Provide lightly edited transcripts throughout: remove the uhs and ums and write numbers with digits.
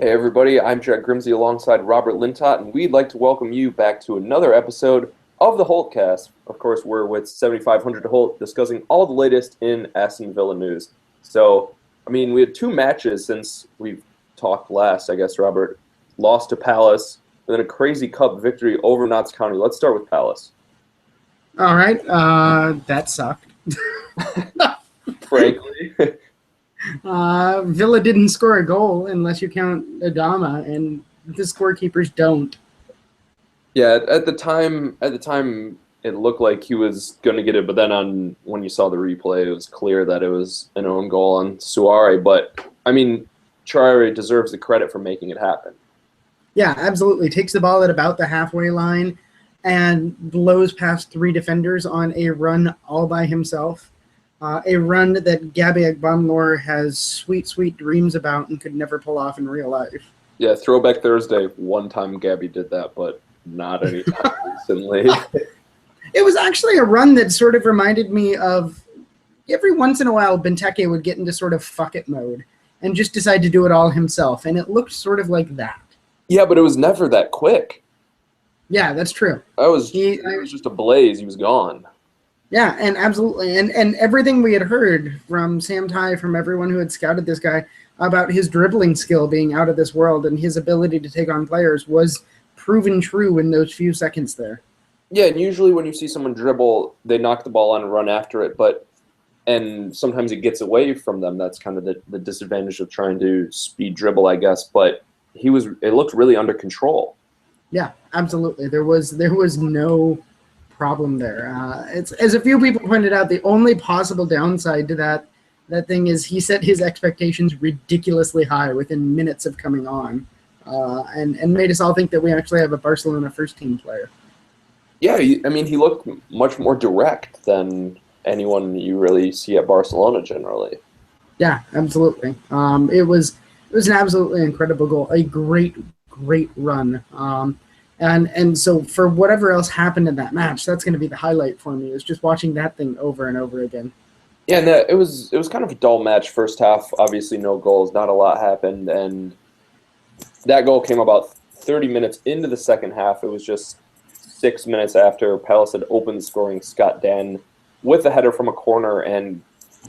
Hey everybody, I'm Jack Grimsey alongside Robert Lintott, and we'd like to welcome you back to another episode of the Holtcast. Of course, we're with 7500 Holt discussing all the latest in Aston Villa news. So, we had two matches since we've talked last, I guess, Robert. Lost to Palace, and then a crazy cup victory over Notts County. Let's start with Palace. All right, that sucked. Frankly. Villa didn't score a goal unless you count Adama, and the scorekeepers don't. Yeah, at the time, it looked like he was going to get it, but then when you saw the replay, it was clear that it was an own goal on Suare. But Traore deserves the credit for making it happen. Yeah, absolutely. Takes the ball at about the halfway line and blows past three defenders on a run all by himself. A run that Gabby Agbonlor has sweet, sweet dreams about and could never pull off in real life. Yeah, Throwback Thursday, one time Gabby did that, but not anytime recently. It was actually a run that sort of reminded me of every once in a while Benteke would get into sort of fuck it mode and just decide to do it all himself, and it looked sort of like that. Yeah, but it was never that quick. Yeah, that's true. It was just a blaze. He was gone. Yeah, and absolutely. And everything we had heard from Sam Tighe, from everyone who had scouted this guy, about his dribbling skill being out of this world and his ability to take on players was proven true in those few seconds there. Yeah, and usually when you see someone dribble, they knock the ball on and run after it, and sometimes it gets away from them. That's kind of the disadvantage of trying to speed dribble, I guess. But it looked really under control. Yeah, absolutely. There was no problem there. It's, as a few people pointed out, the only possible downside to that thing is he set his expectations ridiculously high within minutes of coming on, and made us all think that we actually have a Barcelona first-team player. Yeah, he looked much more direct than anyone you really see at Barcelona generally. Yeah, absolutely. It was an absolutely incredible goal, a great run. And so for whatever else happened in that match, that's going to be the highlight for me, is just watching that thing over and over again. Yeah, and it was kind of a dull match first half. Obviously, no goals, not a lot happened, and that goal came about 30 minutes into the second half. It was just 6 minutes after Palace had opened scoring. Scott Dan with a header from a corner, and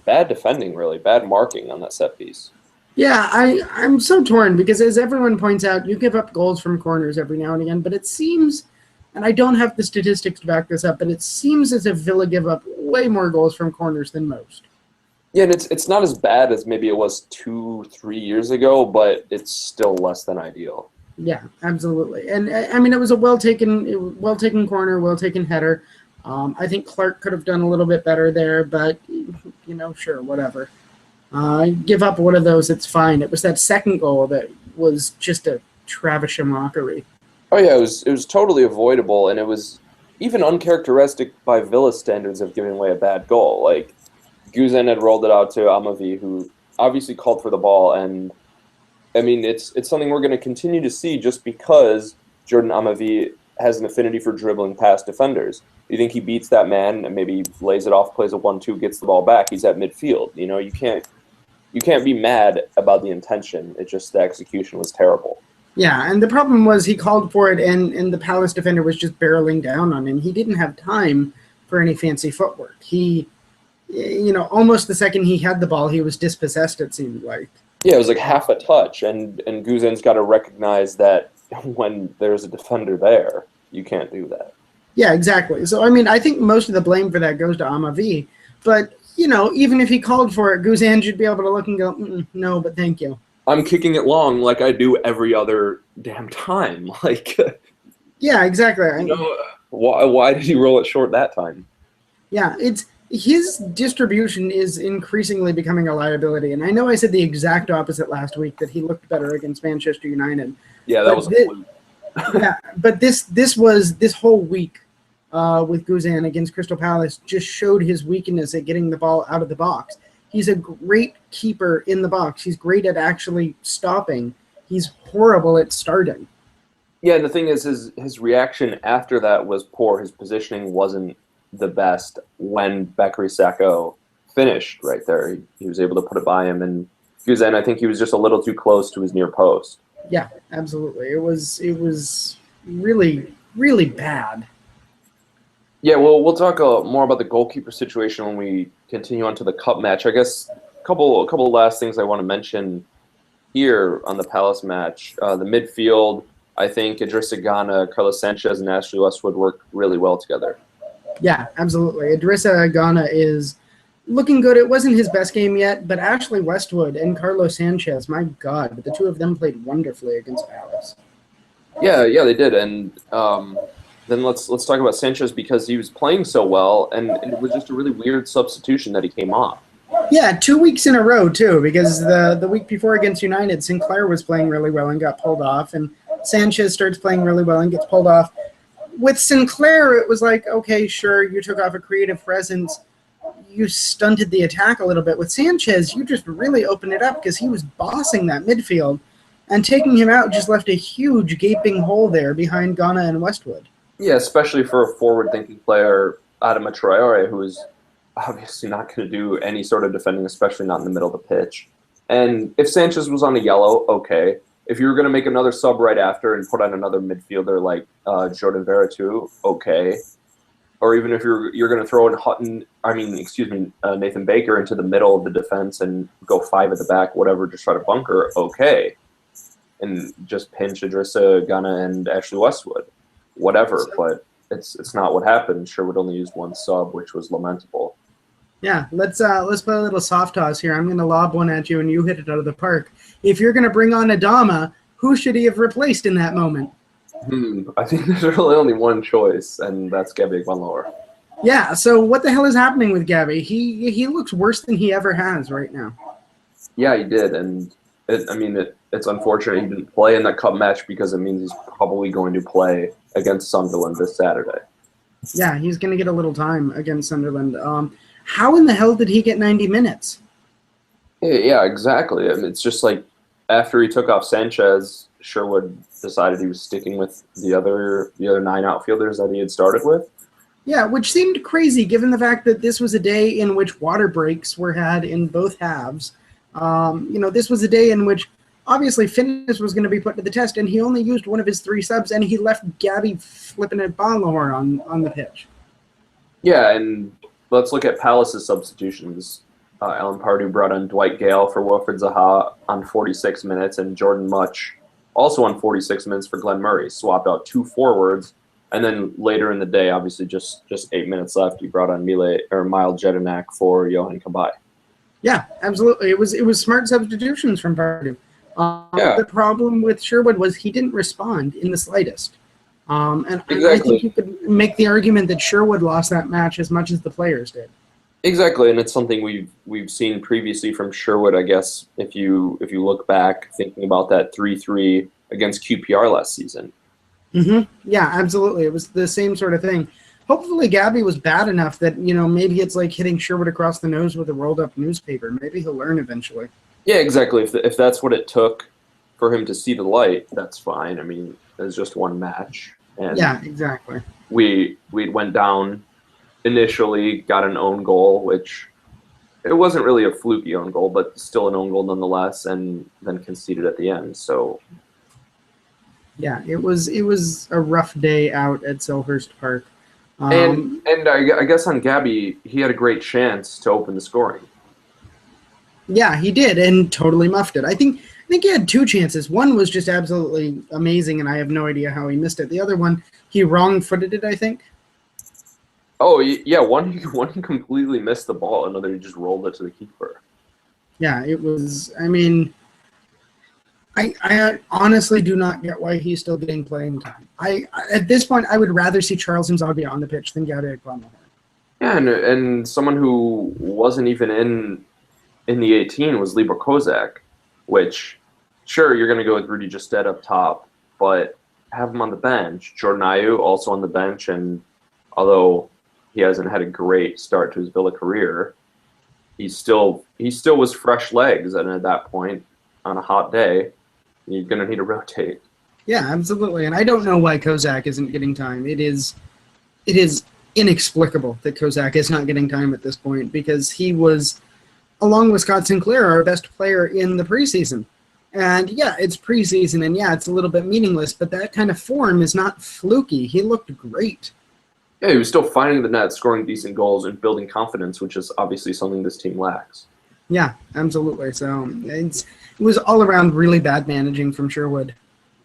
bad defending, really bad marking on that set piece. Yeah, I'm so torn because, as everyone points out, you give up goals from corners every now and again, but it seems, and I don't have the statistics to back this up, but it seems as if Villa give up way more goals from corners than most. Yeah, and it's not as bad as maybe it was 2-3 years ago, but it's still less than ideal. Yeah, absolutely. And it was a well taken corner, well taken header. I think Clark could have done a little bit better there, but sure, whatever. Give up one of those, it's fine. It was that second goal that was just a Travisha mockery. Oh yeah, it was totally avoidable, and it was even uncharacteristic by Villa standards of giving away a bad goal. Like, Guzan had rolled it out to Amavi, who obviously called for the ball, and it's something we're going to continue to see just because Jordan Amavi has an affinity for dribbling past defenders. You think he beats that man and maybe lays it off, plays a 1-2, gets the ball back, he's at midfield. You can't be mad about the intention. It's just the execution was terrible. Yeah, and the problem was he called for it, and the Palace defender was just barreling down on him. He didn't have time for any fancy footwork. He, almost the second he had the ball, he was dispossessed, it seemed like. Yeah, it was like half a touch, and Guzan's got to recognize that when there's a defender there, you can't do that. Yeah, exactly. So, I think most of the blame for that goes to Amavi, but even if he called for it, Guzan should be able to look and go, no, but thank you. I'm kicking it long like I do every other damn time. Yeah, exactly. Why did he roll it short that time? Yeah, his distribution is increasingly becoming a liability. And I know I said the exact opposite last week, that he looked better against Manchester United. Yeah, that was a fluke. Yeah, but this whole week with Guzan against Crystal Palace just showed his weakness at getting the ball out of the box. He's a great keeper in the box. He's great at actually stopping. He's horrible at starting. Yeah, and the thing is, his reaction after that was poor. His positioning wasn't the best when Bakary Sacco finished right there. He was able to put it by him, and Guzan, I think he was just a little too close to his near post. Yeah, absolutely. It was really really bad. Yeah, well, we'll talk more about the goalkeeper situation when we continue on to the cup match. I guess a couple of last things I want to mention here on the Palace match. The midfield, I think Idrissa Gana, Carlos Sanchez, and Ashley Westwood work really well together. Yeah, absolutely. Idrissa Gana is looking good. It wasn't his best game yet, but Ashley Westwood and Carlos Sanchez, my God, the two of them played wonderfully against Palace. Yeah, they did. And then let's talk about Sanchez because he was playing so well, and it was just a really weird substitution that he came off. Yeah, 2 weeks in a row too, because the week before against United, Sinclair was playing really well and got pulled off, and Sanchez starts playing really well and gets pulled off. With Sinclair, it was like, okay, sure, you took off a creative presence, you stunted the attack a little bit. With Sanchez, you just really opened it up because he was bossing that midfield, and taking him out just left a huge gaping hole there behind Ghana and Westwood. Yeah, especially for a forward-thinking player, Adama Traore, who is obviously not going to do any sort of defending, especially not in the middle of the pitch. And if Sanchez was on a yellow, okay. If you were going to make another sub right after and put on another midfielder like Jordan Veretout, okay. Or even if you're going to throw in Nathan Baker into the middle of the defense and go five at the back, whatever, just try to bunker, okay. And just pinch Idrissa Gana and Ashley Westwood, whatever. But it's not what happened. Sherwood only used one sub, which was lamentable. Yeah, let's play a little soft toss here. I'm going to lob one at you, and you hit it out of the park. If you're going to bring on Adama, who should he have replaced in that moment? I think there's really only one choice, and that's Gabby Agbonlahor. Yeah, so what the hell is happening with Gabby? He looks worse than he ever has right now. Yeah, he did, and it's unfortunate he didn't play in that cup match because it means he's probably going to play against Sunderland this Saturday. Yeah, he's going to get a little time against Sunderland. How in the hell did he get 90 minutes? Yeah, exactly. It's just like after he took off Sanchez, Sherwood decided he was sticking with the other 9 outfielders that he had started with. Yeah, which seemed crazy given the fact that this was a day in which water breaks were had in both halves. This was a day in which obviously fitness was going to be put to the test, and he only used one of his 3 subs, and he left Gabby flipping at Agbonlahor on the pitch. Yeah, and let's look at Palace's substitutions. Alan Pardew brought on Dwight Gale for Wilfred Zaha on 46 minutes, and Jordan Much also on 46 minutes for Glenn Murray. Swapped out 2 forwards, and then later in the day, obviously just 8 minutes left, he brought on Miles Jedinak for Johan Cabaye. Yeah, absolutely. It was smart substitutions from Pardew. Yeah. The problem with Sherwood was he didn't respond in the slightest. And Exactly. I think you could make the argument that Sherwood lost that match as much as the players did. Exactly, and it's something we've seen previously from Sherwood. I guess if you look back, thinking about that 3-3 against QPR last season. Mm-hmm. Yeah, absolutely. It was the same sort of thing. Hopefully, Gabby was bad enough that maybe it's like hitting Sherwood across the nose with a rolled up newspaper. Maybe he'll learn eventually. Yeah, exactly. If that's what it took for him to see the light, that's fine. I mean, it was just one match, and yeah, exactly. We went down initially, got an own goal, which it wasn't really a fluky own goal, but still an own goal nonetheless, and then conceded at the end. So yeah, it was a rough day out at Selhurst Park. And I guess on Gabby, he had a great chance to open the scoring. Yeah, he did, and totally muffed it. I think he had 2 chances. One was just absolutely amazing, and I have no idea how he missed it. The other one, he wrong-footed it, I think. Oh, yeah, one he completely missed the ball, another he just rolled it to the keeper. Yeah, it was, I honestly do not get why he's still getting playing time. At this point, I would rather see Charles Nzogby on the pitch than Gabby Agbonlahor. Yeah, and someone who wasn't even in the 18 was Libor Kozak, which, sure, you're going to go with Rudy Justet up top, but have him on the bench. Jordan Ayew also on the bench, and although he hasn't had a great start to his Villa career, he still was fresh legs, and at that point, on a hot day, you're going to need to rotate. Yeah, absolutely. And I don't know why Kozak isn't getting time. It is inexplicable that Kozak is not getting time at this point because he was, along with Scott Sinclair, our best player in the preseason. And yeah, it's preseason, and yeah, it's a little bit meaningless, but that kind of form is not fluky. He looked great. Yeah, he was still finding the net, scoring decent goals, and building confidence, which is obviously something this team lacks. Yeah, absolutely. So it was all around really bad managing from Sherwood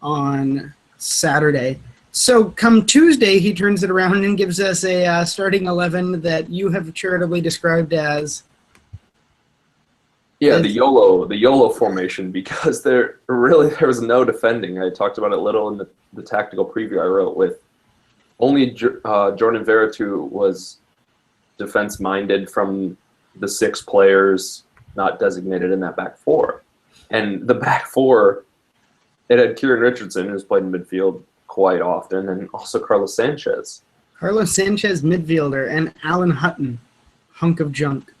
on Saturday. So come Tuesday, he turns it around and gives us a starting 11 that you have charitably described as. Yeah, the YOLO formation, because there was no defending. I talked about it little in the tactical preview I wrote, with only Jordan Veretout was defense minded from the 6 players not designated in that back four. And the back four, it had Kieran Richardson, who's played in midfield quite often, and also Carlos Sanchez. Carlos Sanchez, midfielder, and Alan Hutton, hunk of junk.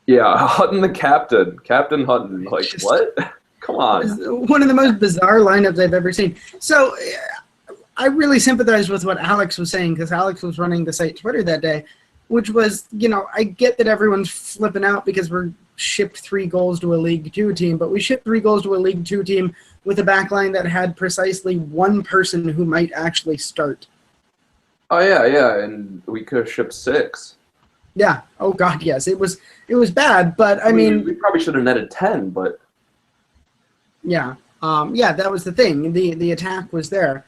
Yeah, Hutton the captain. Captain Hutton. Like, just, what? Come on. One of the most bizarre lineups I've ever seen. So I really sympathize with what Alex was saying, because Alex was running the site Twitter that day, which was, I get that everyone's flipping out because we're shipped 3 goals to a League 2 team, but we shipped 3 goals to a League 2 team with a backline that had precisely one person who might actually start. Oh, yeah, and we could have shipped 6. Yeah. Oh, God, yes. It was bad, but I mean... We probably should have netted 10, but... Yeah. That was the thing. The attack was there.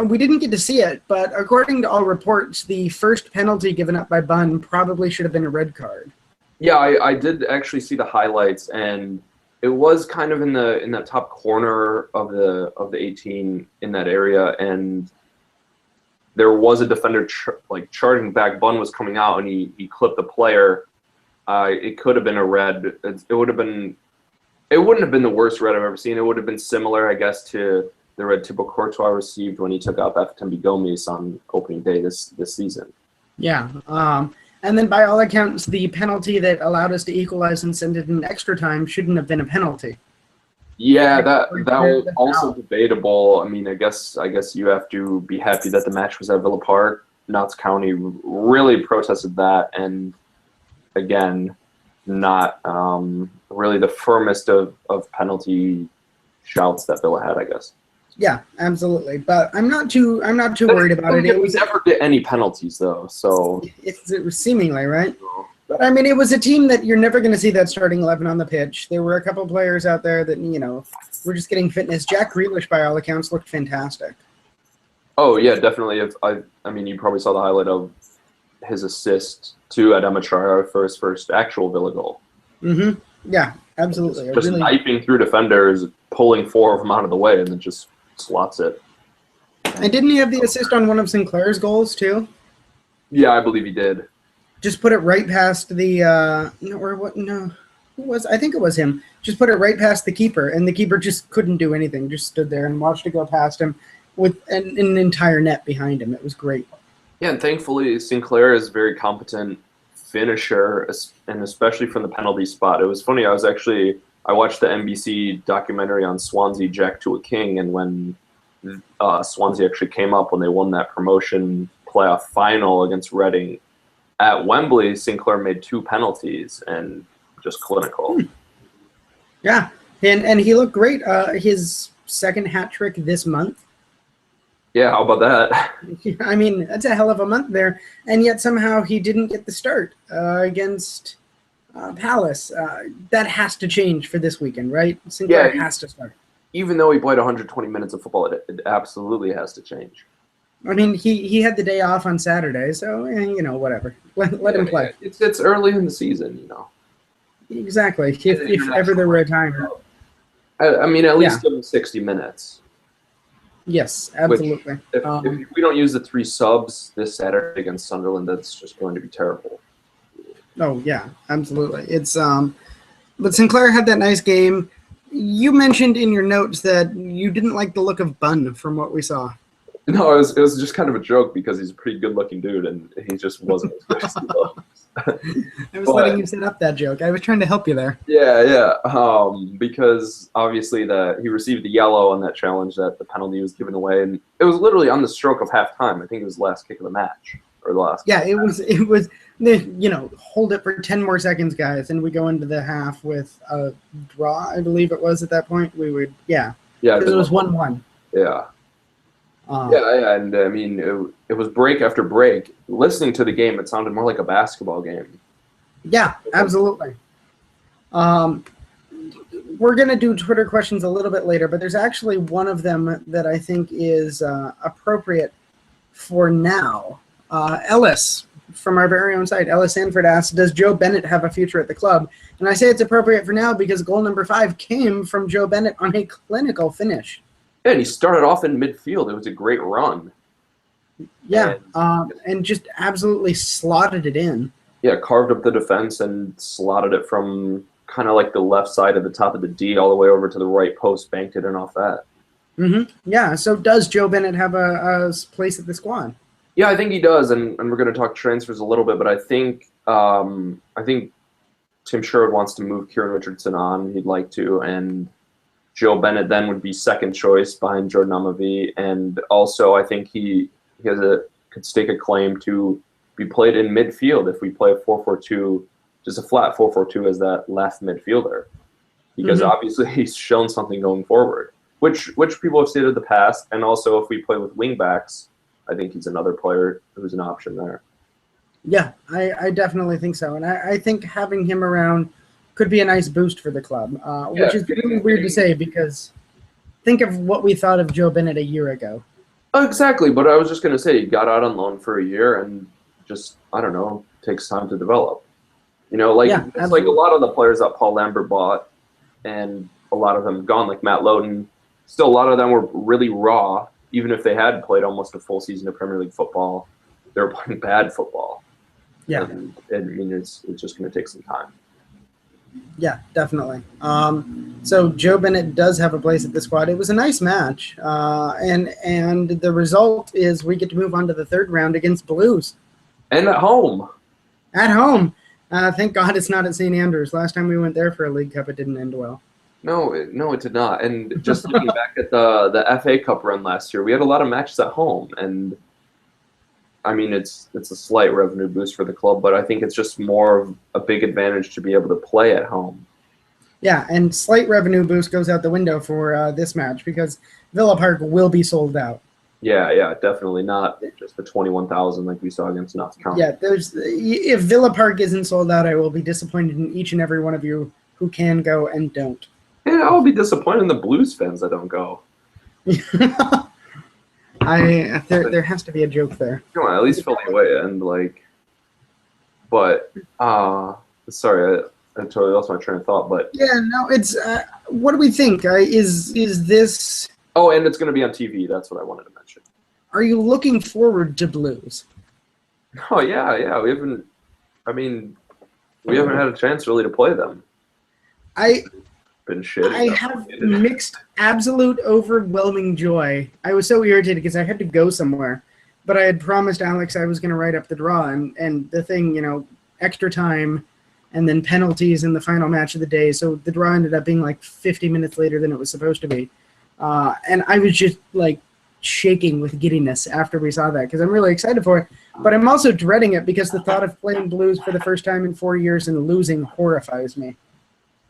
We didn't get to see it, but according to all reports, the first penalty given up by Bunn probably should have been a red card. Yeah, I did actually see the highlights, and it was kind of in that top corner of the 18 in that area, and there was a defender charging back. Bunn was coming out, and he clipped the player. It could have been a red. It wouldn't have been the worst red I've ever seen. It would have been similar, I guess, to the red Thibaut Courtois received when he took out Bafétimbi Gomis on opening day this season. Yeah. And then by all accounts, the penalty that allowed us to equalize and send it in extra time shouldn't have been a penalty. Yeah, that was also debatable. I mean, I guess you have to be happy that the match was at Villa Park. Notts County really protested that, and again, not really the firmest of penalty shouts that Villa had, I guess. Yeah, absolutely. But I'm not too worried about it. We never get any penalties though, so it was seemingly right. But I mean, it was a team that you're never going to see that starting 11 on the pitch. There were a couple players out there that were just getting fitness. Jack Grealish, by all accounts, looked fantastic. Oh yeah, definitely. I mean, you probably saw the highlight of his assist to Adama Traoré for his first actual Villa goal. Mm-hmm. Yeah, absolutely. Just knifing through defenders, pulling 4 of them out of the way, and then just slots it. And didn't he have the assist on one of Sinclair's goals too? Yeah, I believe he did. Just put it right past the I think it was him. Just put it right past the keeper, and the keeper just couldn't do anything. Just stood there and watched it go past him with an entire net behind him. It was great. Yeah, and thankfully Sinclair is a very competent finisher, and especially from the penalty spot. It was funny. I watched the NBC documentary on Swansea, Jack to a King, and when Swansea actually came up when they won that promotion playoff final against Reading at Wembley, Sinclair made 2 penalties and just clinical. Yeah, and he looked great. His second hat trick this month. Yeah, how about that? I mean, that's a hell of a month there, and yet somehow he didn't get the start against Palace. That has to change for this weekend, right? Sinclair has to start. Even though he played 120 minutes of football, it absolutely has to change. I mean, he had the day off on Saturday, so whatever. Let him play. It's early in the season, Exactly. If ever there were a time. I mean, at least give him 60 minutes. Yes, absolutely. If we don't use the 3 subs this Saturday against Sunderland, that's just going to be terrible. Oh yeah, absolutely. It's but Sinclair had that nice game. You mentioned in your notes that you didn't like the look of Bunn from what we saw. No, it was just kind of a joke because he's a pretty good-looking dude, and he just wasn't as good as he looks. I was letting you set up that joke. I was trying to help you there. Yeah. Because obviously he received the yellow on that challenge that the penalty was given away, and it was literally on the stroke of halftime. I think it was the last kick of the match. or the last. Yeah, it was hold it for 10 more seconds, guys, and we go into the half with a draw, I believe it was at that point. We would, Yeah, because it was 1-1. Yeah. Yeah, and I mean, it was break after break. Listening to the game, it sounded more like a basketball game. Yeah, absolutely. We're going to do Twitter questions a little bit later, but there's actually one of them that I think is appropriate for now. Ellis, from our very own site, Ellis Sanford asks, does Joe Bennett have a future at the club? And I say it's appropriate for now because goal number 5 came from Joe Bennett on a clinical finish. Yeah, and he started off in midfield. It was a great run. Yeah, and just absolutely slotted it in. Yeah, carved up the defense and slotted it from kind of like the left side of the top of the D all the way over to the right post, banked it in off that. Yeah, so does Joe Bennett have a place at the squad? Yeah, I think he does, and we're going to talk transfers a little bit, but I think Tim Sherwood wants to move Kieran Richardson on. He'd like to, and Joe Bennett then would be second choice behind Jordan Amavi, and also I think he could stake a claim to be played in midfield if we play a 4-4-2, just a flat 4-4-2 as that left midfielder, because obviously he's shown something going forward, which people have stated in the past, and also if we play with wing backs, I think he's another player who's an option there. Yeah, I definitely think so, and I think having him around could be a nice boost for the club, which is really weird to say because think of what we thought of Joe Bennett a year ago. Oh, exactly, but I was just going to say he got out on loan for a year and just, I don't know, takes time to develop. It's like a lot of the players that Paul Lambert bought, and a lot of them gone, like Matt Lowden. Still, a lot of them were really raw, even if they had played almost a full season of Premier League football. They were playing bad football. Yeah, and I mean, it's just going to take some time. Yeah, definitely. So Joe Bennett does have a place at the squad. It was a nice match, and the result is we get to move on to the third round against Blues. And at home. At home. Thank God it's not at St. Andrews. Last time we went there for a League Cup, it didn't end well. No, it did not. And just looking back at the FA Cup run last year, we had a lot of matches at home, and I mean, it's a slight revenue boost for the club, but I think it's just more of a big advantage to be able to play at home. Yeah, and slight revenue boost goes out the window for this match because Villa Park will be sold out. Yeah, definitely not just the 21,000 like we saw against Notts County. Yeah, if Villa Park isn't sold out, I will be disappointed in each and every one of you who can go and don't. Yeah, I'll be disappointed in the Blues fans that don't go. There has to be a joke there. Come on, at least fill the away end, but sorry, I totally lost my train of thought. But yeah, no, it's what do we think? Is this? Oh, and it's going to be on TV. That's what I wanted to mention. Are you looking forward to Blues? Oh yeah. We haven't had a chance really to play them. Been shitty. I have mixed, absolute, overwhelming joy. I was so irritated because I had to go somewhere, but I had promised Alex I was going to write up the draw, and the thing, extra time, and then penalties in the final match of the day. So the draw ended up being like 50 minutes later than it was supposed to be, and I was just like shaking with giddiness after we saw that because I'm really excited for it, but I'm also dreading it because the thought of playing Blues for the first time in 4 years and losing horrifies me.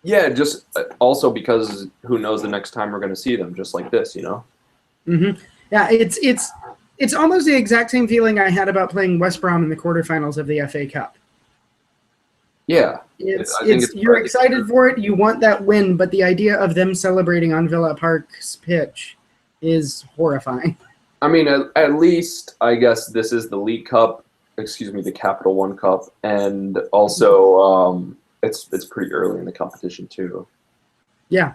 Yeah, just also because who knows the next time we're going to see them, just like this, Mm-hmm. Yeah, it's almost the exact same feeling I had about playing West Brom in the quarterfinals of the FA Cup. Yeah, you're excited for it. You want that win, but the idea of them celebrating on Villa Park's pitch is horrifying. I mean, at least I guess this is the League Cup, the Capital One Cup, and also. It's pretty early in the competition too. Yeah.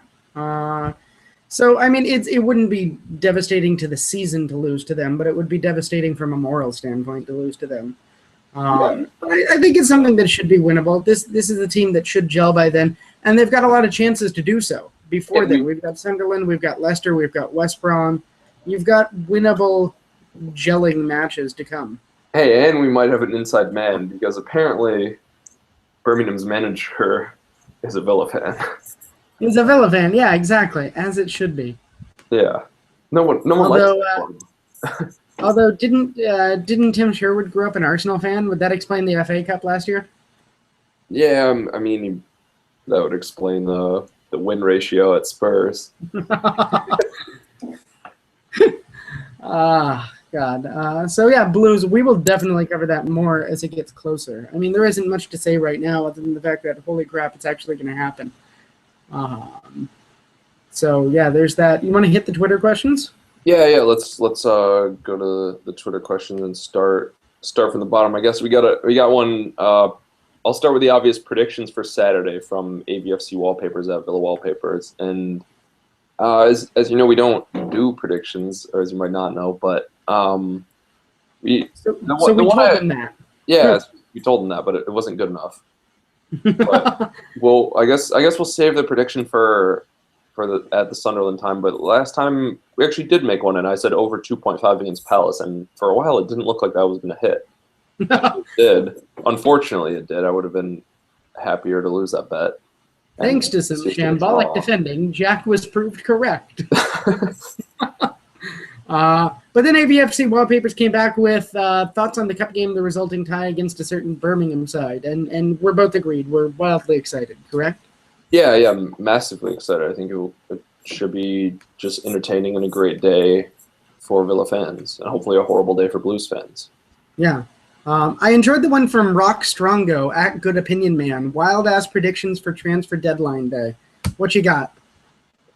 So I mean, it wouldn't be devastating to the season to lose to them, but it would be devastating from a moral standpoint to lose to them. I think it's something that should be winnable. This is a team that should gel by then, and they've got a lot of chances to do so before then. We've got Sunderland, we've got Leicester, we've got West Brom. You've got winnable gelling matches to come. Hey, and we might have an inside man because apparently Birmingham's manager is a Villa fan. He's a Villa fan, yeah, exactly, as it should be. Yeah, no one likes. Although didn't Tim Sherwood grow up an Arsenal fan? Would that explain the FA Cup last year? Yeah, I mean that would explain the win ratio at Spurs. Ah, God. So yeah, Blues. We will definitely cover that more as it gets closer. I mean, there isn't much to say right now other than the fact that holy crap, it's actually going to happen. So yeah, there's that. You want to hit the Twitter questions? Yeah. Let's go to the Twitter questions and start from the bottom. I guess we got one. I'll start with the obvious predictions for Saturday from AVFC Wallpapers at Villa Wallpapers. And as you know, we don't do predictions, or as you might not know, but we So the we one told them that. yeah, we told them that, but it wasn't good enough. But well, I guess we'll save the prediction for at the Sunderland time. But last time we actually did make one, and I said over 2.5 against Palace, and for a while it didn't look like that was going to hit. It did. Unfortunately, it did. I would have been happier to lose that bet. Thanks to some shambolic defending, Jack was proved correct. But then AVFC Wallpapers came back with thoughts on the cup game, the resulting tie against a certain Birmingham side, and we're both agreed. We're wildly excited, correct? Yeah, I'm massively excited. I think it should be just entertaining and a great day for Villa fans, and hopefully a horrible day for Blues fans. Yeah. I enjoyed the one from Rock Strongo at Good Opinion Man. Wild ass predictions for transfer deadline day. What you got?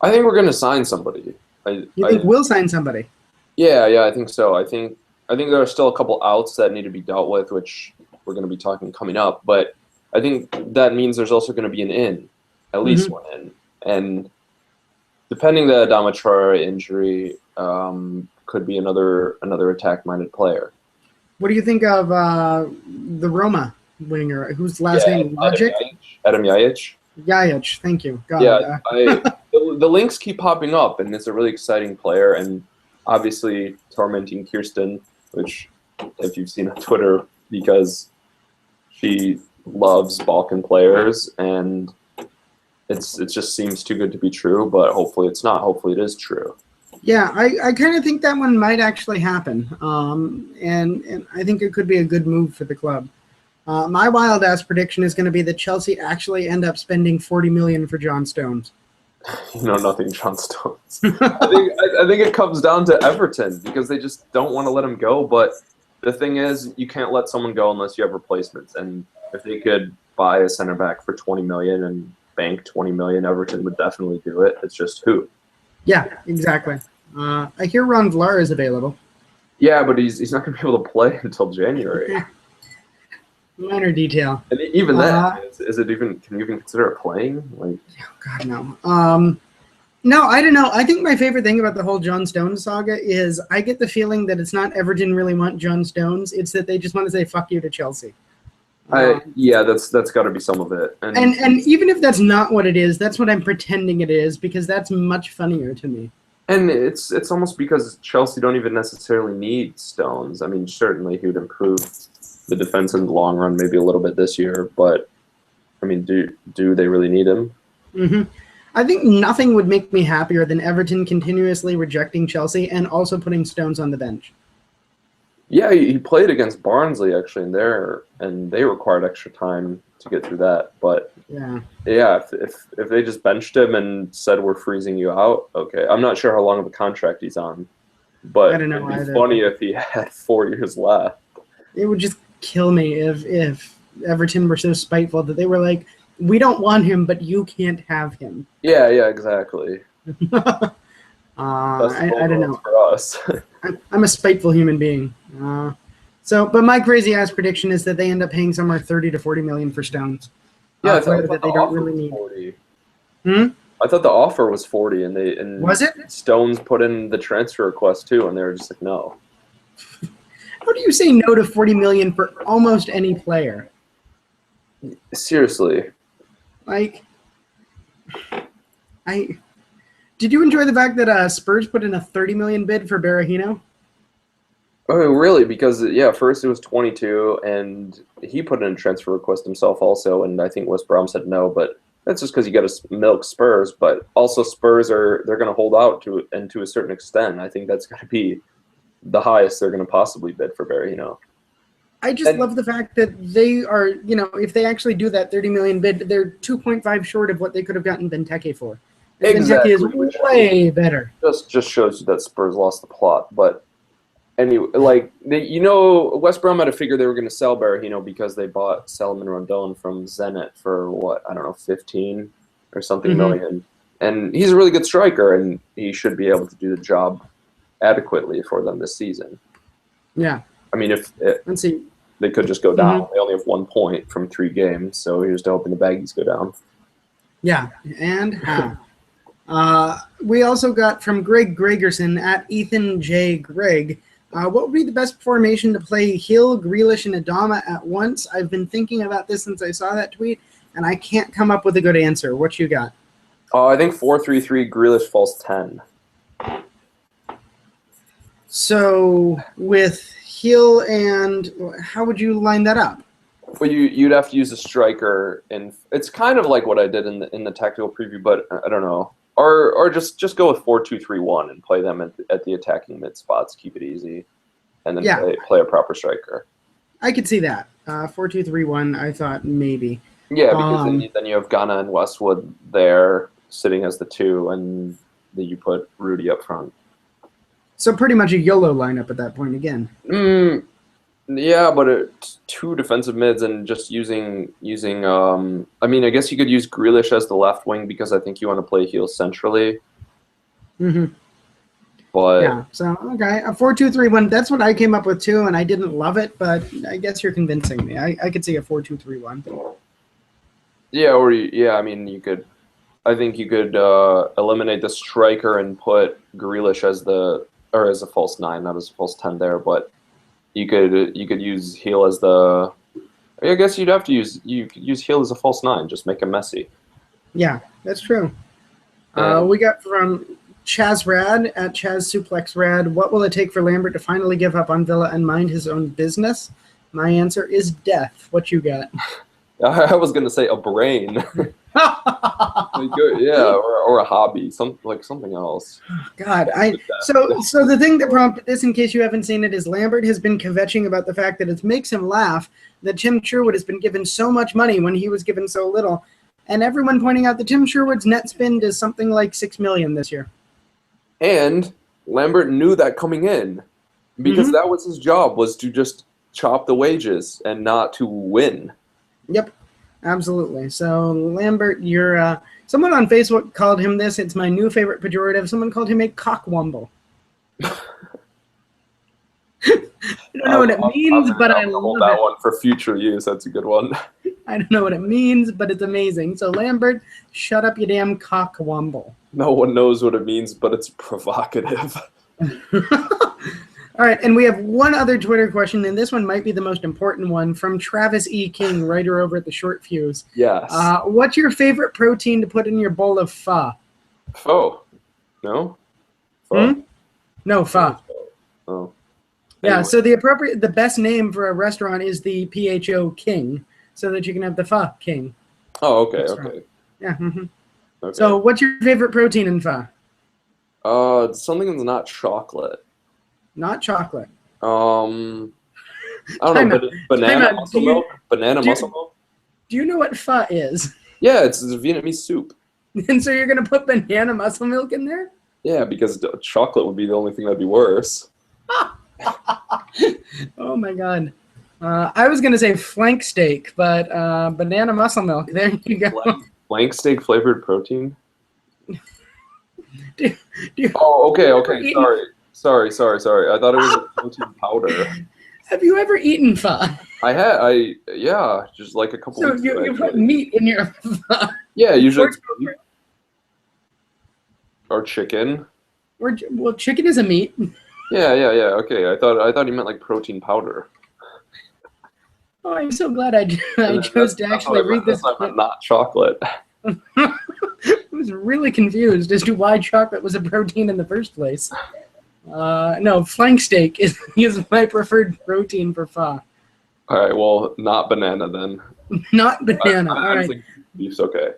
I think we're going to sign somebody. You think we'll sign somebody? Yeah, I think so. I think there are still a couple outs that need to be dealt with, which we're going to be talking coming up. But I think that means there's also going to be an in, at least one in. And depending the Adama Traore injury, could be another attack-minded player. What do you think of the Roma winger, whose last name? Logic? Adam Yajic. Yajic, thank you. God, yeah, the links keep popping up, and it's a really exciting player, and obviously tormenting Kirsten, which, if you've seen on Twitter, because she loves Balkan players, and it just seems too good to be true, but hopefully it's not. Hopefully it is true. Yeah, I kind of think that one might actually happen, and I think it could be a good move for the club. My wild ass prediction is going to be that Chelsea actually end up spending $40 million for John Stones. You know nothing, John Stones. I think it comes down to Everton because they just don't want to let him go. But the thing is, you can't let someone go unless you have replacements. And if they could buy a center back for $20 million and bank $20 million, Everton would definitely do it. It's just who. Yeah, exactly. I hear Ron Vlaar is available. Yeah, but he's not going to be able to play until January. Minor detail. And even then, is it even? Can you even consider it playing? Like, oh God, no. No, I don't know. I think my favorite thing about the whole John Stones saga is I get the feeling that it's not Everton really want John Stones. It's that they just want to say "fuck you" to Chelsea. Yeah, that's got to be some of it. And even if that's not what it is, that's what I'm pretending it is because that's much funnier to me. And it's almost because Chelsea don't even necessarily need Stones. I mean, certainly he would improve the defense in the long run, maybe a little bit this year. But I mean, do they really need him? Mm-hmm. I think nothing would make me happier than Everton continuously rejecting Chelsea and also putting Stones on the bench. Yeah, he played against Barnsley actually, and they required extra time to get through that. But yeah, if they just benched him and said we're freezing you out, okay. I'm not sure how long of a contract he's on, but it'd be funny if he had 4 years left. It would just kill me if Everton were so spiteful that they were like, we don't want him, but you can't have him. Yeah, exactly. I don't know. For us. I'm a spiteful human being. But my crazy ass prediction is that they end up paying somewhere 30 to 40 million for Stones. Yeah, I thought that they don't really need. 40. Hmm? I thought the offer was 40, and was it? Stones put in the transfer request too, and they were just like, no. How do you say no to 40 million for almost any player? Seriously. Like, did you enjoy the fact that Spurs put in a 30 million bid for Berahino? Oh, really? Because first it was 22, and he put in a transfer request himself also, and I think West Brom said no, but that's just because you got to milk Spurs. But also Spurs they're going to hold out to a certain extent. I think that's going to be the highest they're going to possibly bid for Berahino. I just love the fact that they are, if they actually do that 30 million bid, they're 2.5 short of what they could have gotten Benteke for. And Exactly, Benteke is way better. Just shows you that Spurs lost the plot. But anyway, West Brom had to figure they were going to sell Berahino because they bought Salomon Rondon from Zenit for what, I don't know, 15 or something million. And he's a really good striker, and he should be able to do the job adequately for them this season. Yeah. I mean, let's see. They could just go down. They only have 1 point from 3 games, so here's to hoping the Baggies go down. Yeah, and how? We also got from Greg Gregerson at Ethan J. Greg. What would be the best formation to play Hill, Grealish, and Adama at once? I've been thinking about this since I saw that tweet, and I can't come up with a good answer. What you got? I think 4-3-3, Grealish falls 10. So with Hill and how would you line that up? Well, you'd have to use a striker, and it's kind of like what I did in the tactical preview, but I don't know. Or just go with 4-2-3-1 and play them at the attacking mid spots. Keep it easy, and then play a proper striker. I could see that 4-2-3-1. I thought maybe. Yeah, because then you have Ghana and Westwood there sitting as the 2, and then you put Rudy up front. So pretty much a YOLO lineup at that point again. Yeah, but 2 defensive mids and just using. I mean, I guess you could use Grealish as the left wing because I think you want to play Heel centrally. But yeah, so okay, a 4-2-3-1. That's what I came up with too, and I didn't love it, but I guess you're convincing me. I could see a 4-2-3-1. Yeah, I mean, you could. I think you could eliminate the striker and put Grealish as a false 9, not as a false 10 there, but you could use Heel as the. I guess you'd have to use Heel as a false 9, just make him messy. Yeah, that's true. We got from Chaz Rad at Chaz Suplex Rad. What will it take for Lambert to finally give up on Villa and mind his own business? My answer is death. What you got? I was gonna say a brain. Yeah, or a hobby, something else. God, so the thing that prompted this, in case you haven't seen it, is Lambert has been kvetching about the fact that it makes him laugh that Tim Sherwood has been given so much money when he was given so little, and everyone pointing out that Tim Sherwood's net spend is something like $6 million this year. And Lambert knew that coming in, because that was his job, was to just chop the wages and not to win. Yep. Absolutely. So, Lambert, you're someone on Facebook called him this. It's my new favorite pejorative. Someone called him a cockwomble. I don't know what it means, but I love that one for future use. That's a good one. I don't know what it means, but it's amazing. So, Lambert, shut up, you damn cockwomble. No one knows what it means, but it's provocative. All right, and we have one other Twitter question, and this one might be the most important one, from Travis E. King, writer over at the Short Fuse. Yes. What's your favorite protein to put in your bowl of pho? Pho? No? Pho? No, pho. Oh. Yeah, Anyway. so the best name for a restaurant is the PHO King, so that you can have the pho King. Oh, okay, restaurant. okay. Yeah. Okay. So what's your favorite protein in pho? Something that's not chocolate. Not chocolate. I don't know, banana muscle milk? Banana muscle milk? Do you know what pho is? Yeah, it's a Vietnamese soup. And so you're going to put banana muscle milk in there? Yeah, because chocolate would be the only thing that'd be worse. Oh, my God. I was going to say flank steak, but banana muscle milk. There you go. Flank steak flavored protein? Okay. Sorry. I thought it was a protein powder. Have you ever eaten pho? Yeah, just like a couple weeks ago. So you put meat in your pho? Yeah, usually or chicken. Well, chicken is a meat. Yeah. Okay, I thought you meant like protein powder. Oh, I'm so glad I chose to actually read this. Not chocolate. I was really confused as to why chocolate was a protein in the first place. No, flank steak is my preferred protein for pho. All right, well, not banana then. Not banana. All right. Beef's okay.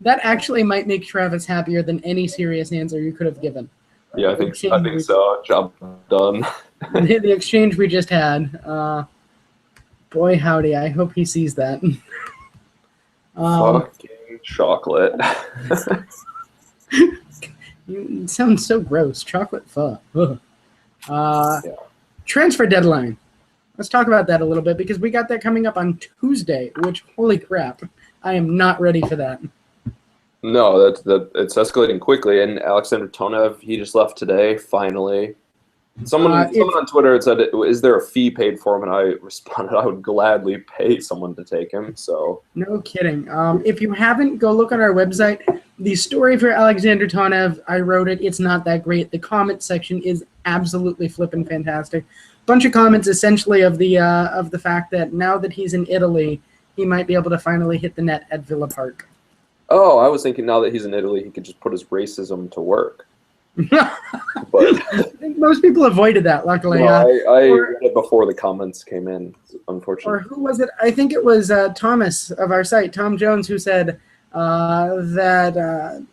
That actually might make Travis happier than any serious answer you could have given. Yeah, I think so. Job done. the exchange we just had. Boy, howdy! I hope he sees that. Fucking chocolate. You sound so gross. Chocolate pho. Ugh. Yeah. Transfer deadline. Let's talk about that a little bit because we got that coming up on Tuesday. Which, holy crap, I am not ready for that. No, it's escalating quickly. And Alexander Tonev, he just left today. Finally, someone on Twitter had said, "Is there a fee paid for him?" And I responded, "I would gladly pay someone to take him." So no kidding. If you haven't, go look on our website. The story for Alexander Tonev, I wrote it. It's not that great. The comment section is absolutely flippin' fantastic. Bunch of comments essentially of the fact that now that he's in Italy, he might be able to finally hit the net at Villa Park. oh, I was thinking now that he's in Italy, he could just put his racism to work. But I think most people avoided that, luckily. no, I read it before the comments came in, unfortunately. Or who was it? I think it was Thomas of our site, Tom Jones, who said that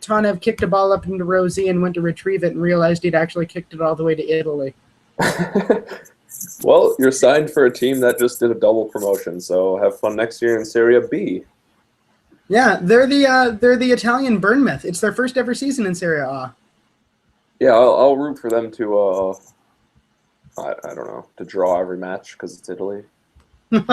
Tonev kicked a ball up into Rosie and went to retrieve it and realized he'd actually kicked it all the way to Italy. Well, you're signed for a team that just did a double promotion, so have fun next year in Serie B. Yeah, they're the Italian Bournemouth. It's their first ever season in Serie A. Yeah, I'll root for them to I don't know, to draw every match because it's Italy. What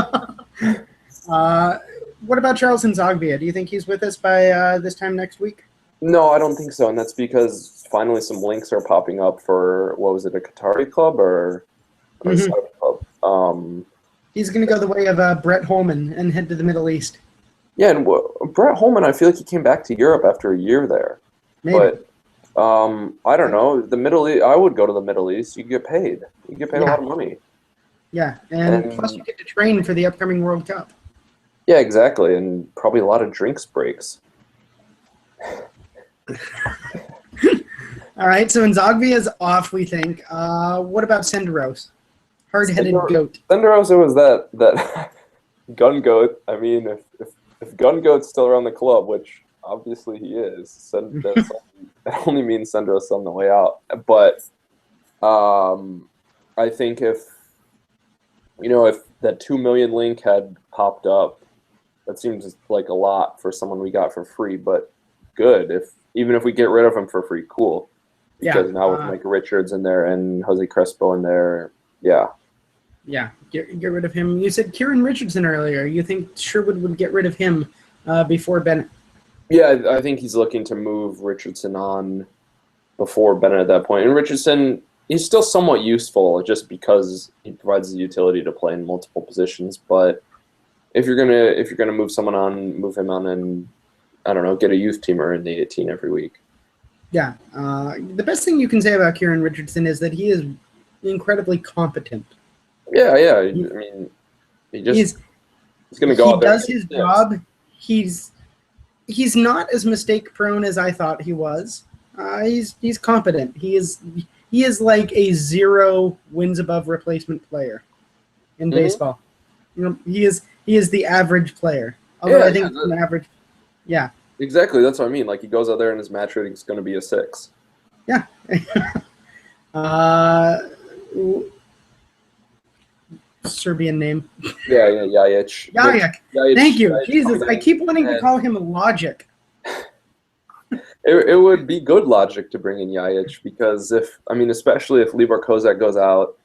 about Charles Nzogbia? Do you think he's with us by this time next week? No, I don't think so, and that's because finally some links are popping up for, what was it, a Qatari club or a Saudi club? He's going to go the way of Brett Holman and head to the Middle East. Yeah, and Brett Holman, I feel like he came back to Europe after a year there. Maybe. But I don't know. The Middle East, I would go to the Middle East. You get paid. You get paid a lot of money. Yeah, and plus you get to train for the upcoming World Cup. Yeah, exactly, and probably a lot of drinks breaks. All right, so Nzogbia is off, we think. What about Senderos? Hard-headed goat. Senderos, it was that gun goat. I mean, if gun goat's still around the club, which obviously he is, that only means Senderos on the way out. But I think if that 2 million link had popped up, that seems like a lot for someone we got for free, but good. Even if we get rid of him for free, cool. Because now with Mike Richards in there and Jose Crespo in there, yeah. Yeah, get rid of him. You said Kieran Richardson earlier. You think Sherwood would get rid of him before Bennett? Yeah, I think he's looking to move Richardson on before Bennett at that point. And Richardson, he's still somewhat useful just because he provides the utility to play in multiple positions. But if you're gonna move someone on, move him on, and I don't know, get a youth teamer in the 18 every week. Yeah, the best thing you can say about Kieran Richardson is that he is incredibly competent. Yeah. I mean, he's going to go out there. He does his job. He's not as mistake prone as I thought he was. He's competent. He is like a 0 wins above replacement player in baseball. You know, he is the average player. Although I think an average. Yeah. Exactly. That's what I mean. Like, he goes out there and his match rating is going to be a 6. Yeah. Serbian name. Yeah, Jajic. Jajic. Thank you. Jesus, I keep wanting to call him Logic. It would be good logic to bring in Jajic because especially if Libor Kozak goes out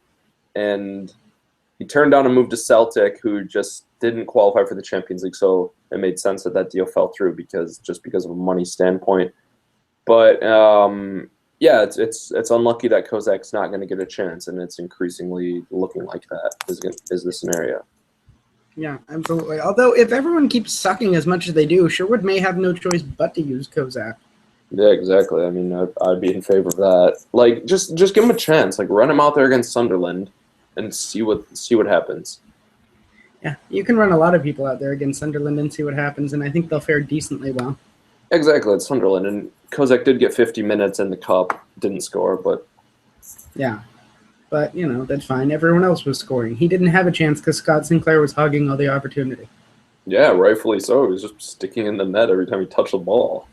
and he turned down a move to Celtic, who just didn't qualify for the Champions League, so it made sense that deal fell through because of a money standpoint. But it's unlucky that Kozak's not going to get a chance, and it's increasingly looking like that is the scenario. Yeah, absolutely. Although if everyone keeps sucking as much as they do, Sherwood may have no choice but to use Kozak. Yeah, exactly. I mean, I'd be in favor of that. Like, just give him a chance. Like, run him out there against Sunderland and see what happens. Yeah, you can run a lot of people out there against Sunderland and see what happens, and I think they'll fare decently well. Exactly, it's Sunderland, and Kozak did get 50 minutes in the cup, didn't score, but... Yeah, but, that's fine. Everyone else was scoring. He didn't have a chance because Scott Sinclair was hogging all the opportunity. Yeah, rightfully so. He was just sticking in the net every time he touched the ball.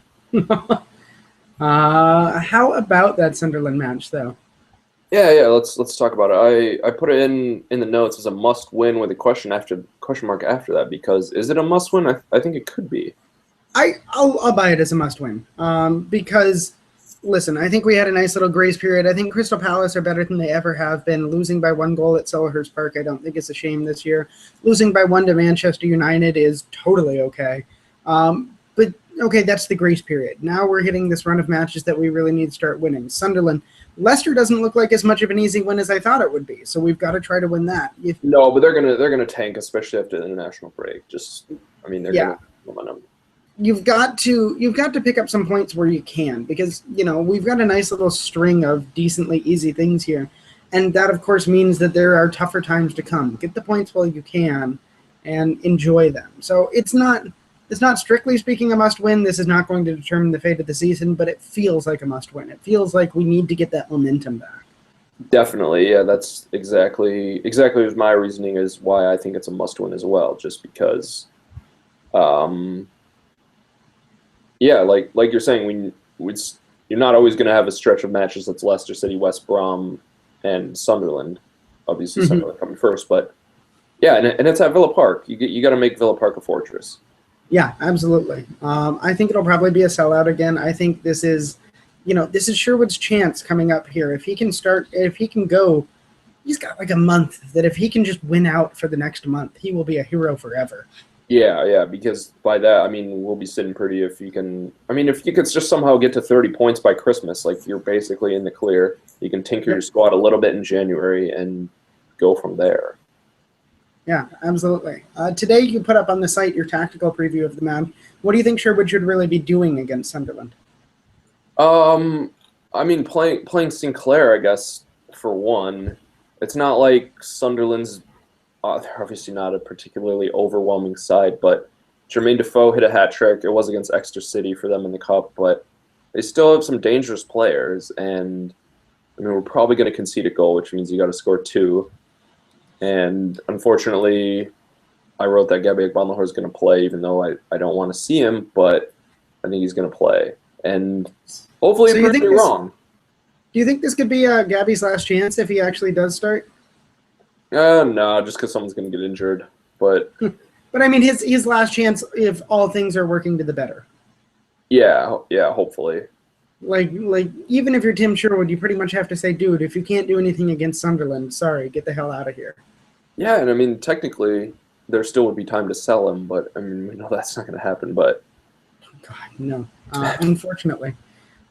How about that Sunderland match, though? Yeah. Let's talk about it. I put it in the notes as a must win with a question mark after that because is it a must win? I think it could be. I'll buy it as a must win. Because listen, I think we had a nice little grace period. I think Crystal Palace are better than they ever have been. Losing by 1 goal at Selhurst Park, I don't think it's a shame this year. Losing by 1 to Manchester United is totally okay. But okay, that's the grace period. Now we're hitting this run of matches that we really need to start winning. Sunderland, Leicester doesn't look like as much of an easy win as I thought it would be. So we've got to try to win that. No, but they're gonna tank, especially after the international break. I mean, they're Yeah. gonna momentum. You've got to pick up some points where you can because we've got a nice little string of decently easy things here, and that of course means that there are tougher times to come. Get the points while you can, and enjoy them. So it's not strictly speaking a must win. This is not going to determine the fate of the season, but it feels like a must win. It feels like we need to get that momentum back. Definitely, yeah. That's exactly as my reasoning is why I think it's a must win as well. Just because, um, yeah, like you're saying, you're not always going to have a stretch of matches that's Leicester City, West Brom, and Sunderland. Obviously, Sunderland coming first, but yeah, and it's at Villa Park. You got to make Villa Park a fortress. Yeah, absolutely. I think it'll probably be a sellout again. I think this is Sherwood's chance coming up here. If he can go, he's got like a month that if he can just win out for the next month, he will be a hero forever. Yeah, because by that, I mean, we'll be sitting pretty if you can. I mean, if you could just somehow get to 30 points by Christmas, like you're basically in the clear. You can tinker your squad a little bit in January and go from there. Yeah, absolutely. Today you put up on the site your tactical preview of the match. What do you think Sherwood should really be doing against Sunderland? I mean, playing Sinclair, I guess, for one. It's not like Sunderland's. They're obviously not a particularly overwhelming side, but Jermaine Defoe hit a hat trick. It was against Exeter City for them in the cup, but they still have some dangerous players. And I mean, we're probably going to concede a goal, which means you got to score two. And unfortunately, I wrote that Gabby Agbonlahor is going to play, even though I don't want to see him, but I think he's going to play. And hopefully, So it you proves think me this? wrong. Do you think this could be Gabby's last chance if he actually does start? No, just because someone's going to get injured. But But I mean, his last chance if all things are working to the better. yeah, hopefully. Like even if you're Tim Sherwood, you pretty much have to say, dude, if you can't do anything against Sunderland, sorry, get the hell out of here. Yeah, and I mean, technically, there still would be time to sell him, but I mean, we know that's not going to happen. But God, no. Unfortunately.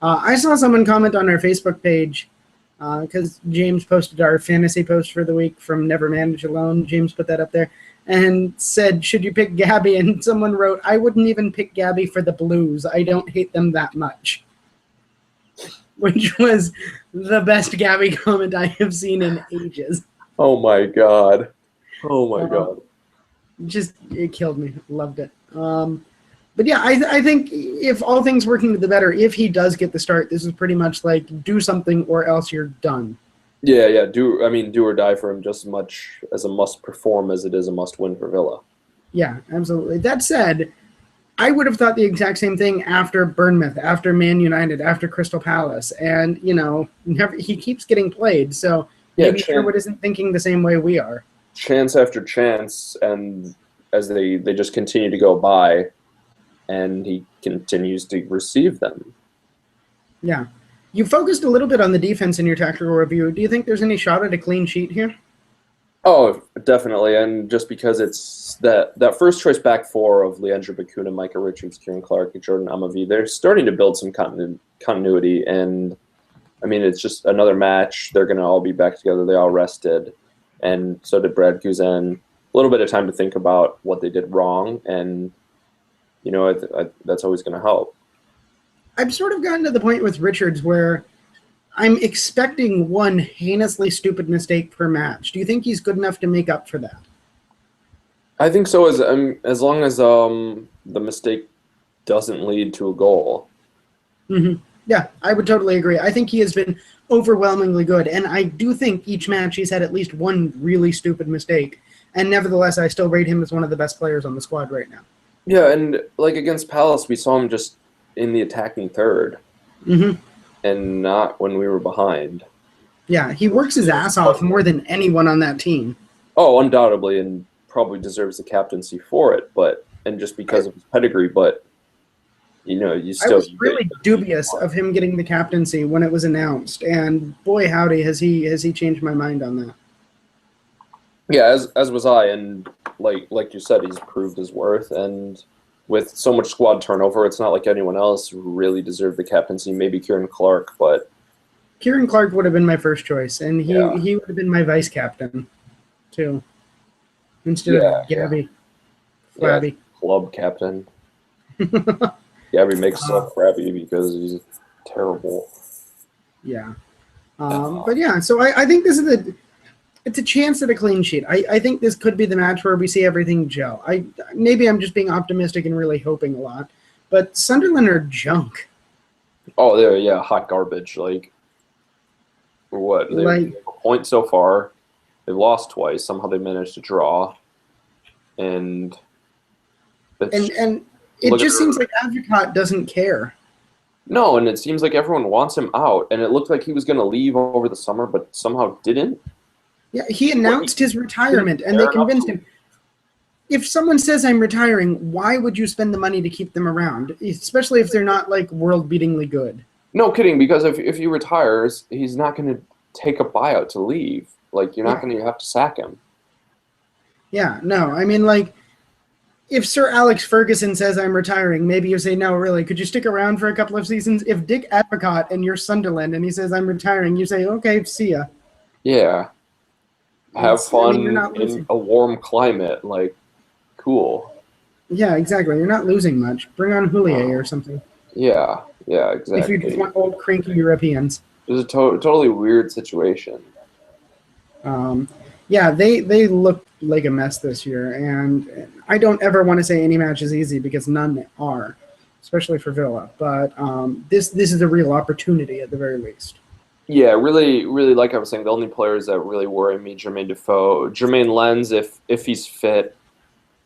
I saw someone comment on our Facebook page because James posted our fantasy post for the week from Never Manage Alone. James put that up there and said, should you pick Gabby? And someone wrote, I wouldn't even pick Gabby for the Blues. I don't hate them that much. Which was the best Gabby comment I have seen in ages. oh my god, oh my god. Just, it killed me. Loved it. But yeah, I think if all things working to the better, if he does get the start, this is pretty much like do something or else you're done. Yeah. Do or die for him just as much as a must perform as it is a must win for Villa. Yeah, absolutely. That said, I would have thought the exact same thing after Bournemouth, after Man United, after Crystal Palace, and he keeps getting played. So maybe Sherwood isn't thinking the same way we are. Chance after chance, and as they just continue to go by, and he continues to receive them. Yeah. You focused a little bit on the defense in your tactical review. Do you think there's any shot at a clean sheet here? Oh, definitely, and just because it's that first choice back four of Leandro Bacuna, Micah Richards, Kieran Clark, and Jordan Amavi, they're starting to build some continuity, and I mean, it's just another match. They're going to all be back together. They all rested, and so did Brad Guzan. A little bit of time to think about what they did wrong, and that's always going to help. I've sort of gotten to the point with Richards where I'm expecting one heinously stupid mistake per match. Do you think he's good enough to make up for that? I think so, as long as the mistake doesn't lead to a goal. Mm-hmm. Yeah, I would totally agree. I think he has been overwhelmingly good, and I do think each match he's had at least one really stupid mistake, and nevertheless, I still rate him as one of the best players on the squad right now. Yeah, and like against Palace, we saw him just in the attacking third, Mm-hmm. and not when we were behind. Yeah, he works his ass off more than anyone on that team. Oh, undoubtedly, and probably deserves the captaincy for it, and just because of his pedigree, but you I still was you get really dubious of him getting the captaincy when it was announced, and boy howdy has he changed my mind on that. Yeah, as was I, and like you said, he's proved his worth, and with so much squad turnover, it's not like anyone else really deserved the captaincy. Maybe Kieran Clark, but Kieran Clark would have been my first choice, and yeah, he would have been my vice captain too, instead yeah, of yeah, Gabby yeah. Flabby. Club captain. Gabby makes Uh, stuff crappy because he's terrible. yeah. Uh, But yeah, so I think this is it's a chance at a clean sheet. I think this could be the match where we see everything gel. Maybe I'm just being optimistic and really hoping a lot, but Sunderland are junk. oh, yeah, hot garbage. Like what? They have Like a point so far. They've lost twice. Somehow they managed to draw, and it's and it look at just their seems like Advocat doesn't care. no, and it seems like everyone wants him out. And it looked like he was going to leave over the summer, but somehow didn't. Yeah, he What, announced his he didn't retirement, and they care enough convinced to. him. If someone says I'm retiring, why would you spend the money to keep them around, especially if they're not like world-beatingly good? No kidding, because if he retires, he's not going to take a buyout to leave. Like you're not Yeah, going to have to sack him. yeah, no. I mean, like, if Sir Alex Ferguson says I'm retiring, maybe you say, no, really, could you stick around for a couple of seasons? If Dick Advocat and you're Sunderland and he says I'm retiring, you say, okay, see ya. Yeah, have I mean, you're fun not in losing. a warm climate. Like cool. Yeah, exactly. You're not losing much. Bring on Houllier or No. something. Yeah, yeah, If you just exactly. want old cranky Europeans. It was a totally weird situation. Um, yeah, they look like a mess this year, and I don't ever want to say any match is easy because none are, especially for Villa. But this is a real opportunity at the very least. Yeah, really, really, like I was saying, the only players that really worry me, Jermaine Defoe, Jermaine Lens, if he's fit,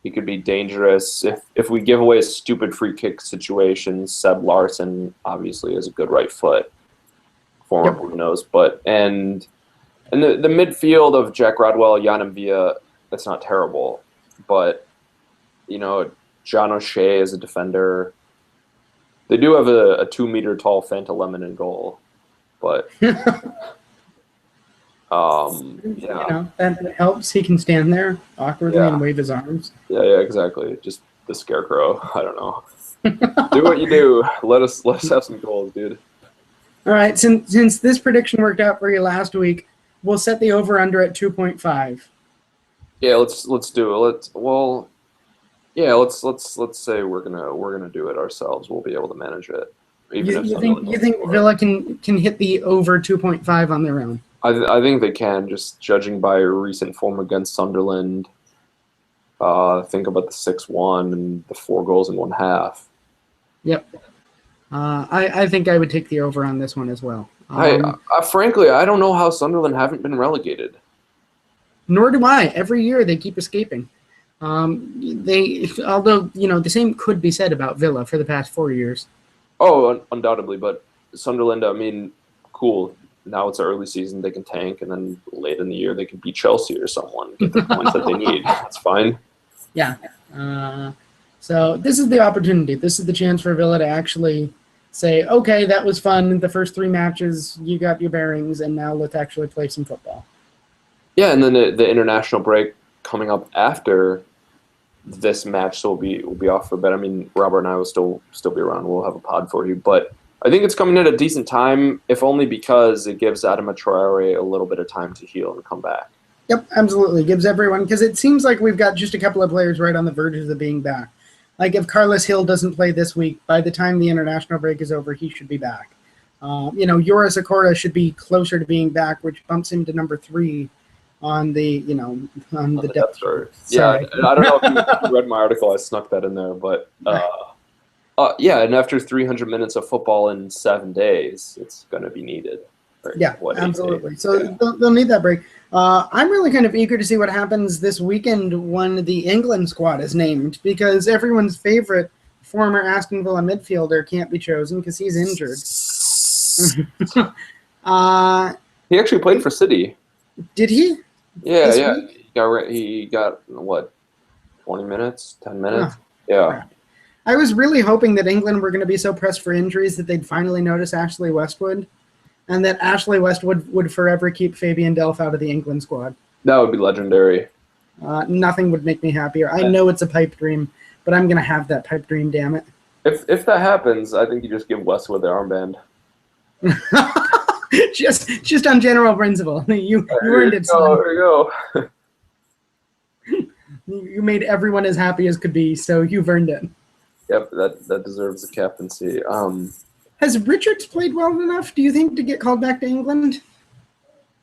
he could be dangerous. If we give away a stupid free kick situation, Seb Larson obviously has a good right foot, former Yep. Bruno's, but and the midfield of Jack Rodwell, Jan Villa, that's not terrible, but you know, John O'Shea is a defender. They do have a 2 meter tall Fanta Lemon in goal, but You yeah, know, that helps. He can stand there awkwardly and yeah, wave his arms. yeah, exactly. Just the scarecrow. I don't know. Do what you do. Let us have some goals, dude. All right, since this prediction worked out for you last week, we'll set the over under at 2.5. Yeah, let's do it. Yeah, let's say we're gonna do it ourselves. We'll be able to manage it, even You, if you Sunderland think you doesn't think score. Villa can hit the over 2.5 on their own? I think they can, just judging by recent form against Sunderland. Think about the 6-1 and the 4 goals in one half. Yep. I think I would take the over on this one as well. Frankly, I don't know how Sunderland haven't been relegated. Nor do I. Every year they keep escaping. Although the same could be said about Villa for the past 4 years. Oh, undoubtedly, but Sunderland, I mean, cool. Now it's early season, they can tank, and then late in the year they can beat Chelsea or someone, get the points that they need. That's fine. Yeah. So this is the opportunity. This is the chance for Villa to actually say, okay, that was fun. The first 3 matches, you got your bearings, and now let's actually play some football. Yeah, and then the international break coming up after this match, so we'll be off for a bit. I mean, Robert and I will still be around. We'll have a pod for you, but I think it's coming at a decent time, if only because it gives Adama Traore a little bit of time to heal and come back. Yep, absolutely. Gives everyone, because it seems like we've got just a couple of players right on the verges of being back. Like if Carlos Hill doesn't play this week, by the time the international break is over, he should be back. Joris Akora should be closer to being back, which bumps him to number 3 on the on the depth chart. Yeah, Sorry. I don't know if you read my article. I snuck that in there, but yeah, and after 300 minutes of football in 7 days, it's going to be needed. Right? Yeah, What, 8 absolutely. days? So Yeah. they'll need that break. I'm really kind of eager to see what happens this weekend when the England squad is named, because everyone's favorite former Aston Villa midfielder can't be chosen because he's injured. He actually played for City. Did he Yeah, this yeah. week? He got what, 20 minutes, 10 Oh, minutes? Yeah. crap. I was really hoping that England were going to be so pressed for injuries that they'd finally notice Ashley Westwood, and that Ashley Westwood would forever keep Fabian Delph out of the England squad. That would be legendary. Nothing would make me happier. I know it's a pipe dream, but I'm going to have that pipe dream, damn it. If that happens, I think you just give Westwood the armband. just on general principle. You earned it, son. There you go. You made everyone as happy as could be, so you've earned it. Yep, that deserves the captaincy. Has Richards played well enough, do you think, to get called back to England?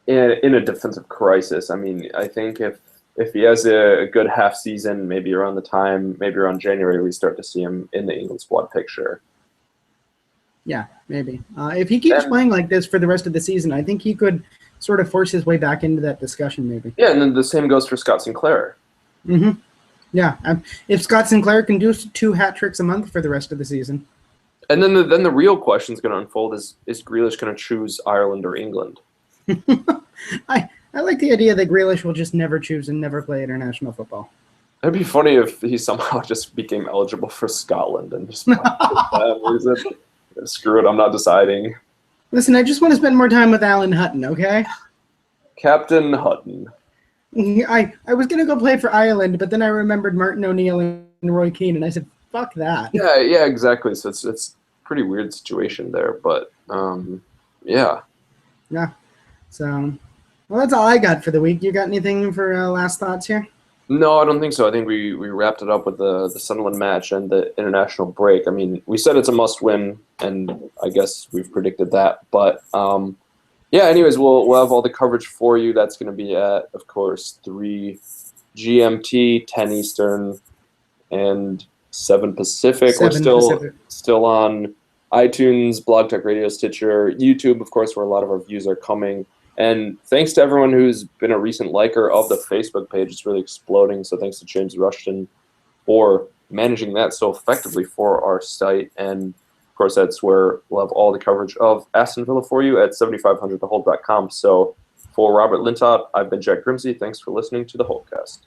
In a defensive crisis, I mean, I think if he has a good half season, maybe around January, we start to see him in the England squad picture. Yeah, maybe. If he keeps playing like this for the rest of the season, I think he could sort of force his way back into that discussion, maybe. Yeah, and then the same goes for Scott Sinclair. Mm-hmm. Yeah, if Scott Sinclair can do 2 hat tricks a month for the rest of the season. And then the real question is going to unfold: is Grealish going to choose Ireland or England? I like the idea that Grealish will just never choose and never play international football. It'd be funny if he somehow just became eligible for Scotland and just screw it, I'm not deciding. Listen, I just want to spend more time with Alan Hutton, okay? Captain Hutton. I was going to go play for Ireland, but then I remembered Martin O'Neill and Roy Keane, and I said, fuck that. Yeah, exactly. So it's a pretty weird situation there, but yeah. Yeah. So, well, that's all I got for the week. You got anything for last thoughts here? No, I don't think so. I think we wrapped it up with the Sunderland match and the international break. I mean, we said it's a must-win, and I guess we've predicted that. But yeah, anyways, we'll have all the coverage for you. That's going to be at, of course, 3 GMT, 10 Eastern, and 7 Pacific. We're still on iTunes, Blog Talk Radio, Stitcher, YouTube, of course, where a lot of our views are coming. And thanks to everyone who's been a recent liker of the Facebook page. It's really exploding. So thanks to James Rushton for managing that so effectively for our site. And, of course, that's where we'll have all the coverage of Aston Villa for you at 7500thehole.com. So for Robert Lintott, I've been Jack Grimsey. Thanks for listening to the Holtcast.